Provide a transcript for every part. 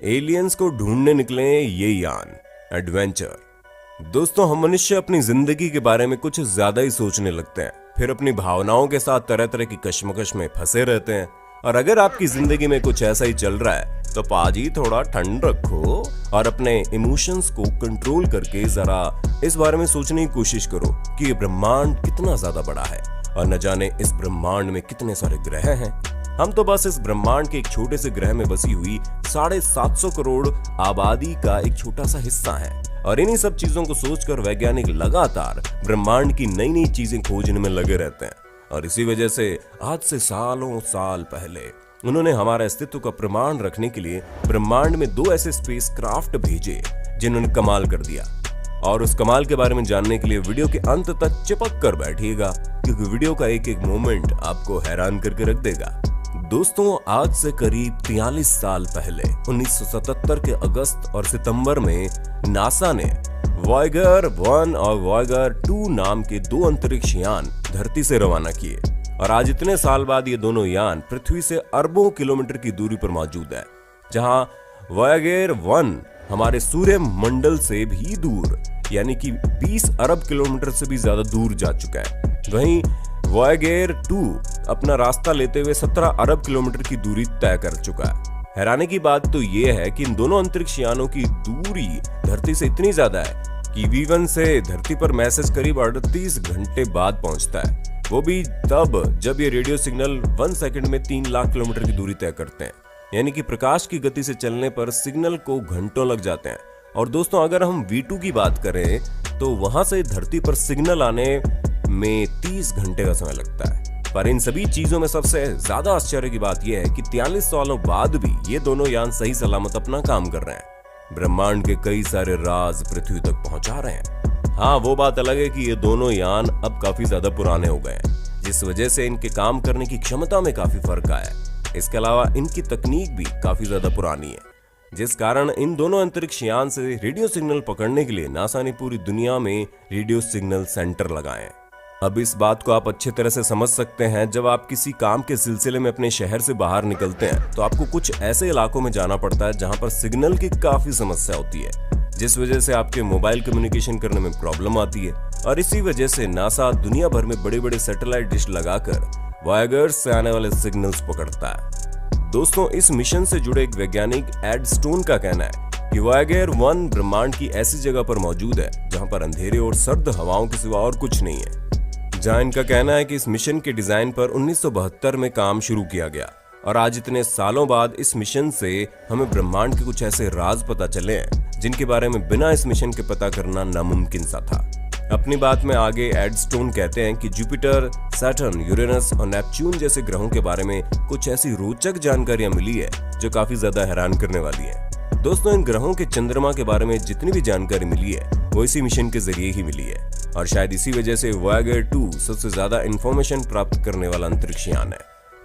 Aliens को ढूंढने निकले ये यान एडवेंचर। दोस्तों, हम मनुष्य अपनी जिंदगी के बारे में कुछ ज्यादा ही सोचने लगते हैं, फिर अपनी भावनाओं के साथ तरह तरह की कश्मकश में फंसे रहते हैं। और अगर आपकी जिंदगी में कुछ ऐसा ही चल रहा है तो पाजी थोड़ा ठंड रखो और अपने इमोशंस को कंट्रोल करके जरा इस बारे में सोचने की कोशिश करो कि ये ब्रह्मांड कितना ज्यादा बड़ा है और न जाने इस ब्रह्मांड में कितने सारे ग्रह हैं। हम तो बस इस ब्रह्मांड के एक छोटे से ग्रह में बसी हुई 750 करोड़ आबादी का एक छोटा सा हिस्सा है। और इन्हीं सब चीजों को सोचकर वैज्ञानिक लगातार ब्रह्मांड की नई नई चीजें खोजने में लगे रहते हैं। और इसी वजह से आज से सालों साल पहले उन्होंने हमारे अस्तित्व का प्रमाण रखने के लिए ब्रह्मांड में 2 ऐसे स्पेसक्राफ्ट भेजे जिन्होंने कमाल कर दिया। और उस कमाल के बारे में जानने के लिए वीडियो के अंत तक चिपक कर बैठिएगा, क्योंकि वीडियो का एक एक मोमेंट आपको हैरान करके रख देगा। दोस्तों, आज से करीब 43 साल पहले 1977 के अगस्त और सितंबर में नासा ने वॉयगर 1 और वॉयगर 2 नाम के 2 अंतरिक्ष यान धरती से रवाना किए। और आज इतने साल बाद ये दोनों यान पृथ्वी से अरबों किलोमीटर की दूरी पर मौजूद है, जहां वॉयगर 1 हमारे सूर्य मंडल से भी दूर यानी कि 20 अरब किलोमीटर से भी ज्यादा दूर जा चुका है। वहीं वॉयगर 2 अपना रास्ता लेते हुए 17 अरब किलोमीटर की दूरी तय कर चुका है। हैरानी की बात तो यह है कि इन दोनों अंतरिक्ष यानों की दूरी धरती से इतनी ज्यादा है कि V1 से धरती पर मैसेज करीब 38 घंटे बाद पहुंचता है, वो भी तब जब ये रेडियो सिग्नल 1 सेकंड में 3 लाख किलोमीटर की दूरी तय करते हैं। यानी कि प्रकाश की गति से चलने पर सिग्नल को घंटों लग जाते हैं। और दोस्तों, अगर हम V2 की बात करें तो वहां से धरती पर सिग्नल आने में 30 घंटे का समय लगता है। पर इन सभी चीजों में सबसे ज्यादा आश्चर्य की बात यह है कि 43 सालों बाद भी ये दोनों यान सही सलामत अपना काम कर रहे हैं, ब्रह्मांड के कई सारे राज पृथ्वी तक पहुंचा रहे हैं। हाँ, वो बात अलग है कि ये दोनों यान अब काफी ज्यादा पुराने हो गए हैं, जिस वजह से इनके काम करने की क्षमता में काफी फर्क आया है। इसके अलावा इनकी तकनीक भी काफी ज्यादा पुरानी है, जिस कारण इन दोनों अंतरिक्ष यान से रेडियो सिग्नल पकड़ने के लिए नासा ने पूरी दुनिया में रेडियो सिग्नल सेंटर लगाए हैं। अब इस बात को आप अच्छी तरह से समझ सकते हैं, जब आप किसी काम के सिलसिले में अपने शहर से बाहर निकलते हैं तो आपको कुछ ऐसे इलाकों में जाना पड़ता है जहां पर सिग्नल की काफी समस्या होती है, जिस वजह से आपके मोबाइल कम्युनिकेशन करने में प्रॉब्लम आती है। और इसी वजह से नासा दुनिया भर में बड़े बड़े सैटेलाइट डिश लगाकर वॉयगर्स से आने वाले सिग्नल्स पकड़ता है। दोस्तों, इस मिशन से जुड़े एक वैज्ञानिक एड स्टोन का कहना है कि वॉयगर 1 ब्रह्मांड की ऐसी जगह पर मौजूद है जहां पर अंधेरे और सर्द हवाओं के सिवा और कुछ नहीं है। जहां इनका कहना है कि इस मिशन के डिजाइन पर 1972 में काम शुरू किया गया और आज इतने सालों बाद इस मिशन से हमें ब्रह्मांड के कुछ ऐसे राज पता चले हैं जिनके बारे में बिना इस मिशन के पता करना नामुमकिन सा था। अपनी बात में आगे एड स्टोन कहते हैं कि जुपिटर, सैटर्न, यूरेनस और नेपच्यून जैसे ग्रहों के बारे में कुछ ऐसी रोचक जानकारियां मिली है जो काफी ज्यादा हैरान करने वाली है। दोस्तों, इन ग्रहों के चंद्रमा के बारे में जितनी भी जानकारी मिली है वो इसी मिशन के जरिए ही मिली है। और शायद इसी वजह से वॉयगर 2 सबसे ज्यादा इंफॉर्मेशन प्राप्त करने वाला अंतरिक्ष यान है,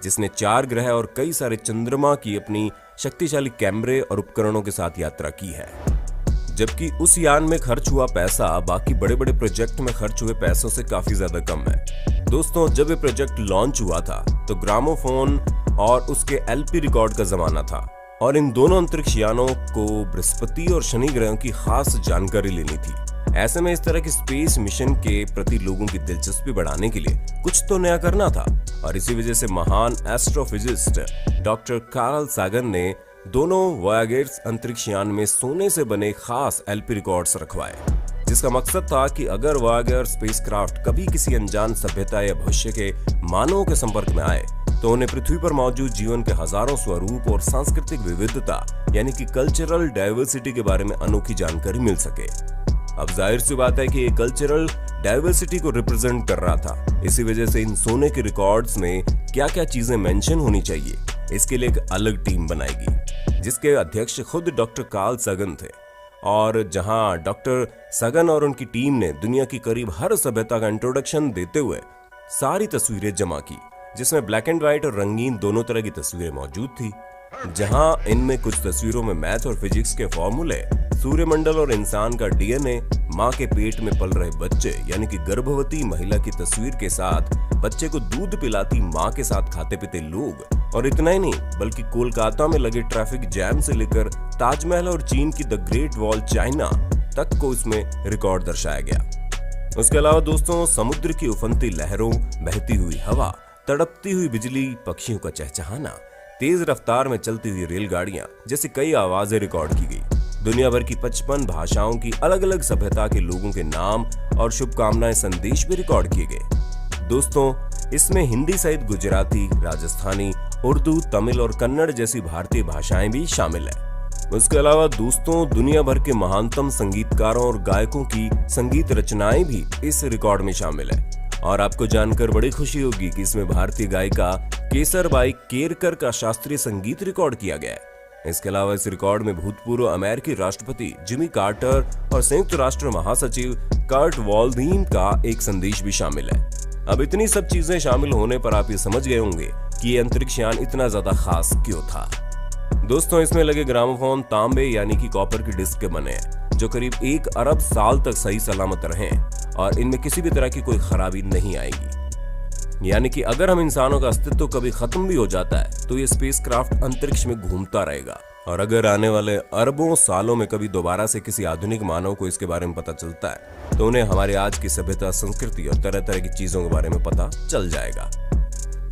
जिसने 4 ग्रह और कई सारे चंद्रमा की अपनी शक्तिशाली कैमरे और उपकरणों के साथ यात्रा की है। जबकि उस यान में खर्च हुआ पैसा बाकी बड़े बड़े प्रोजेक्ट में खर्च हुए पैसों से काफी ज्यादा कम है। दोस्तों, जब ये प्रोजेक्ट लॉन्च हुआ था तो ग्रामोफोन और उसके LP रिकॉर्ड का जमाना था और इन दोनों अंतरिक्ष यानों को बृहस्पति और शनि ग्रहों की खास जानकारी लेनी थी। ऐसे में इस तरह की स्पेस मिशन के प्रति लोगों की दिलचस्पी बढ़ाने के लिए कुछ तो नया करना था। और इसी वजह से महान एस्ट्रोफिजिस्ट डॉक्टर कार्ल सागन ने दोनों वॉयगर्स अंतरिक्ष यान में सोने से बने खास LP रिकॉर्ड्स रखवाए, जिसका मकसद था कि अगर वॉयगर स्पेसक्राफ्ट कभी किसी अनजान सभ्यता या भविष्य के मानवों के संपर्क में आए तो उन्हें पृथ्वी पर मौजूद जीवन के हजारों स्वरूप और सांस्कृतिक विविधता यानी कि कल्चरल डाइवर्सिटी के बारे में अनोखी जानकारी मिल सके। अब जाहिर सी बात है कि ये कल्चरल डाइवर्सिटी को रिप्रेजेंट कर रहा था। इसी वजह से इन सोने के रिकॉर्ड्स में क्या क्या चीजें मेंशन होनी चाहिए, इसके लिए एक अलग टीम बनाएगी, जिसके अध्यक्ष खुद डॉक्टर कार्ल सागन थे। और जहां डॉक्टर सागन और उनकी टीम ने दुनिया की करीब हर सभ्यता का इंट्रोडक्शन देते हुए सारी तस्वीरें जमा की, जिसमें ब्लैक एंड व्हाइट और रंगीन दोनों तरह की तस्वीरें मौजूद थी। जहां इनमें कुछ तस्वीरों में मैथ और फिजिक्स के फॉर्मूले, सूर्यमंडल और इंसान का DNA, माँ के पेट में पल रहे बच्चे यानी कि गर्भवती महिला की तस्वीर के साथ बच्चे को दूध पिलाती माँ के साथ खाते पीते लोग, और इतना ही नहीं बल्कि कोलकाता में लगे ट्रैफिक जैम से लेकर ताजमहल और चीन की द ग्रेट वॉल चाइना तक को इसमें रिकॉर्ड दर्शाया गया। उसके अलावा दोस्तों, समुद्र की उफनती लहरों, बहती हुई हवा, तड़पती हुई बिजली, पक्षियों का चहचहाना, तेज रफ्तार में चलती हुई रेलगाड़ियां जैसी कई आवाजें रिकॉर्ड की गई। दुनिया भर की 55 भाषाओं की अलग अलग सभ्यता के लोगों के नाम और शुभकामनाएं संदेश भी रिकॉर्ड किए गए। दोस्तों, इसमें हिंदी सहित गुजराती, राजस्थानी, उर्दू, तमिल और कन्नड़ जैसी भारतीय भाषाएं भी शामिल है। उसके अलावा दोस्तों, दुनिया भर के महानतम संगीतकारों और गायकों की संगीत रचनाएं भी इस रिकॉर्ड में शामिल है। और आपको जानकर बड़ी खुशी होगी कि इसमें भारतीय गायिका केसरबाई केरकर का शास्त्रीय संगीत रिकॉर्ड किया गया है। इसके अलावा इस रिकॉर्ड में भूतपूर्व अमेरिकी राष्ट्रपति जिमी कार्टर और संयुक्त राष्ट्र महासचिव कर्ट वॉल्डीन का एक संदेश भी शामिल है। अब इतनी सब चीजें शामिल होने पर आप ये समझ गए होंगे कि ये अंतरिक्ष यान इतना ज्यादा खास क्यों था। दोस्तों, इसमें लगे ग्रामोफोन तांबे यानी कि कॉपर की डिस्क के बने हैं जो करीब 1 अरब साल तक सही सलामत रहे और इनमें किसी भी तरह की कोई खराबी नहीं आएगी। यानी कि अगर हम इंसानों का अस्तित्व कभी खत्म भी हो जाता है तो ये स्पेसक्राफ्ट अंतरिक्ष में घूमता रहेगा, और अगर आने वाले अरबों सालों में कभी दोबारा से किसी आधुनिक मानव को इसके बारे में पता चलता है तो उन्हें हमारे आज की सभ्यता, संस्कृति और तरह तरह की चीजों के बारे में पता चल जाएगा।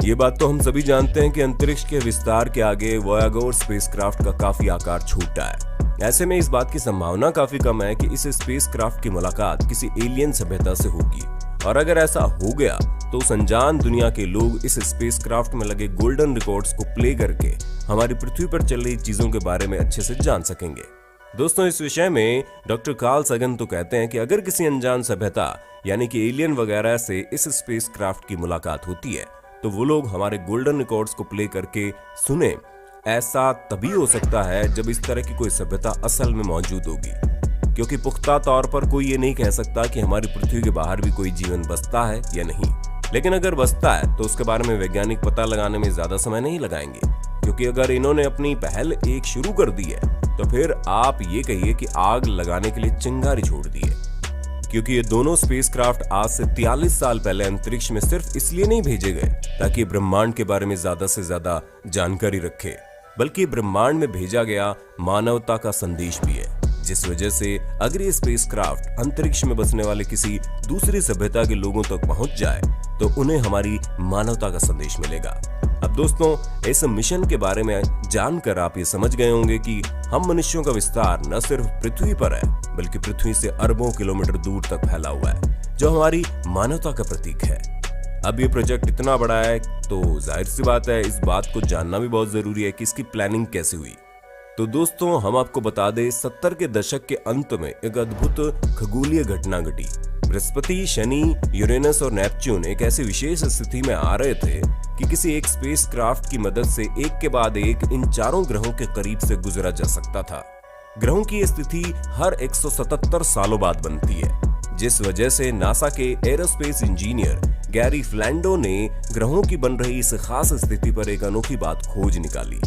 ये बात तो हम सभी जानते हैं कि अंतरिक्ष के विस्तार के आगे वोयागर स्पेसक्राफ्ट का काफी आकार छूटा है। ऐसे में इस बात की संभावना काफी कम है कि इस स्पेसक्राफ्ट की मुलाकात किसी एलियन सभ्यता से होगी, और अगर ऐसा हो गया तो उस अनजान दुनिया के लोग इस स्पेसक्राफ्ट में लगे गोल्डन रिकॉर्ड्स को प्ले करके हमारी पृथ्वी पर चल रही चीजों के बारे में अच्छे से जान सकेंगे। दोस्तों, इस विषय में डॉक्टर कार्ल सगन तो कहते हैं कि अगर किसी अनजान सभ्यता यानी कि एलियन वगैरह से इस स्पेसक्राफ्ट की मुलाकात होती है तो वो लोग हमारे गोल्डन रिकॉर्ड्स को प्ले करके सुने। ऐसा तभी हो सकता है जब इस तरह की कोई सभ्यता असल में मौजूद होगी, क्योंकि पुख्ता तौर पर कोई ये नहीं कह सकता कि हमारी पृथ्वी के बाहर भी कोई जीवन बसता है या नहीं। लेकिन अगर बसता है तो उसके बारे में वैज्ञानिक पता लगाने में ज्यादा समय नहीं लगाएंगे, क्योंकि अगर इन्होंने अपनी पहल एक शुरू कर दी है तो फिर आप ये कहिए कि आग लगाने के लिए चिंगारी छोड़ दी है। क्योंकि ये दोनों स्पेसक्राफ्ट आज से 43 साल पहले अंतरिक्ष में सिर्फ इसलिए नहीं भेजे गए ताकि ब्रह्मांड के बारे में ज्यादा से ज्यादा जानकारी रखे, बल्कि ब्रह्मांड में भेजा गया मानवता का संदेश भी है, जिस वजह से अगर ये स्पेसक्राफ्ट अंतरिक्ष में बसने वाले किसी दूसरी सभ्यता के लोगों तक पहुंच जाए तो उन्हें हमारी मानवता का संदेश मिलेगा। अब दोस्तों, इस मिशन के बारे में जानकर आप ये समझ गए होंगे कि हम मनुष्यों का विस्तार न सिर्फ पृथ्वी पर है बल्कि पृथ्वी से अरबों किलोमीटर दूर तक फैला हुआ है, जो हमारी मानवता का प्रतीक है। अब ये प्रोजेक्ट इतना बड़ा है तो जाहिर सी बात है इस बात को जानना भी बहुत जरूरी है कि इसकी प्लानिंग कैसे हुई। तो दोस्तों, हम आपको बता दें 70 के दशक के अंत में एक अद्भुत खगोलीय घटना घटी। बृहस्पति, शनि, यूरेनस और नेपच्यून एक ऐसी विशेष स्थिति में आ रहे थे कि किसी एक स्पेसक्राफ्ट की मदद से एक के बाद एक इन चारों ग्रहों के करीब से गुजरा जा सकता था। ग्रहों की ये स्थिति हर 177 सालों बाद बनती है, जिस वजह से नासा के एरोस्पेस इंजीनियर गैरी फ्लैंडो ने ग्रहों की बन रही इस खास स्थिति पर एक अनोखी बात खोज निकाली,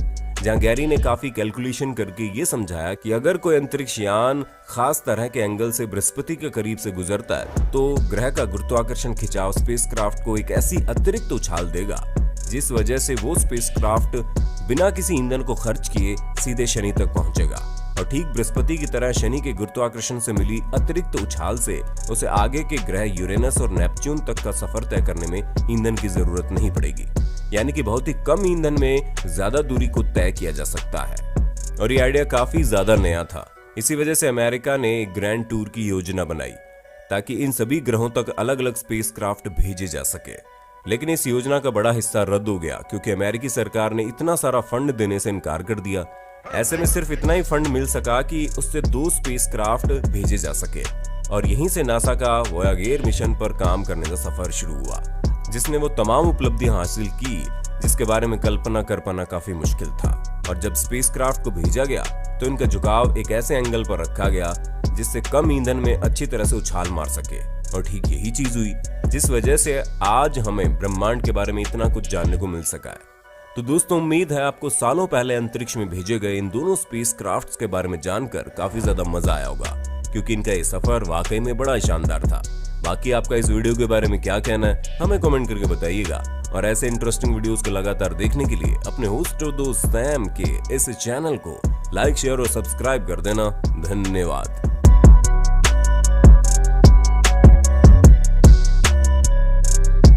जहां गैरी ने काफी कैलकुलेशन करके ये समझाया कि अगर कोई अंतरिक्ष यान खास तरह के एंगल से बृहस्पति के करीब से गुजरता है तो ग्रह का गुरुत्वाकर्षण खिंचाव स्पेसक्राफ्ट को एक ऐसी अतिरिक्त उछाल देगा जिस वजह से वो स्पेसक्राफ्ट बिना किसी ईंधन को खर्च किए सीधे शनि तक पहुंचेगा, और ठीक बृहस्पति की तरह शनि के गुरुत्वाकर्षण से मिली अतिरिक्त उछाल से उसे आगे के ग्रह यूरेनस और नेपच्यून तक का सफर तय करने में ईंधन की जरूरत नहीं पड़ेगी। यानी कि बहुत ही कम ईंधन में ज्यादा दूरी को तय किया जा सकता है, और ये आइडिया काफी ज्यादा नया था। इसी वजह से अमेरिका ने एक ग्रैंड टूर की योजना बनाई ताकि इन सभी ग्रहों तक अलग अलग स्पेसक्राफ्ट भेजे जा सके। लेकिन इस योजना का बड़ा हिस्सा रद्द हो गया क्योंकि अमेरिकी सरकार ने इतना सारा फंड देने से इनकार कर दिया। ऐसे में सिर्फ इतना ही फंड मिल सका कि उससे 2 स्पेसक्राफ्ट भेजे जा सके, और यहीं से नासा का वोयागर मिशन पर काम करने का सफर शुरू हुआ, जिसने वो तमाम उपलब्धियां हासिल की जिसके बारे में कल्पना कर पाना काफी मुश्किल था। और जब स्पेसक्राफ्ट को भेजा गया तो इनका झुकाव एक ऐसे एंगल पर रखा गया जिससे कम ईंधन में अच्छी तरह से उछाल मार सके, और ठीक यही चीज हुई जिस वजह से आज हमें ब्रह्मांड के बारे में इतना कुछ जानने को मिल सका है। तो दोस्तों, उम्मीद है आपको सालों पहले अंतरिक्ष में भेजे गए इन दोनों स्पेसक्राफ्ट्स के बारे में जानकर काफी ज्यादा मजा आया होगा। क्योंकि इनका ये सफर वाकई में बड़ा शानदार था। बाकी आपका इस वीडियो के बारे में क्या कहना है हमें कमेंट करके बताइएगा, और ऐसे इंटरेस्टिंग वीडियोस को लगातार देखने के लिए अपने होस्ट और दोस्त सैम के इस चैनल को लाइक, शेयर और सब्सक्राइब कर देना। धन्यवाद।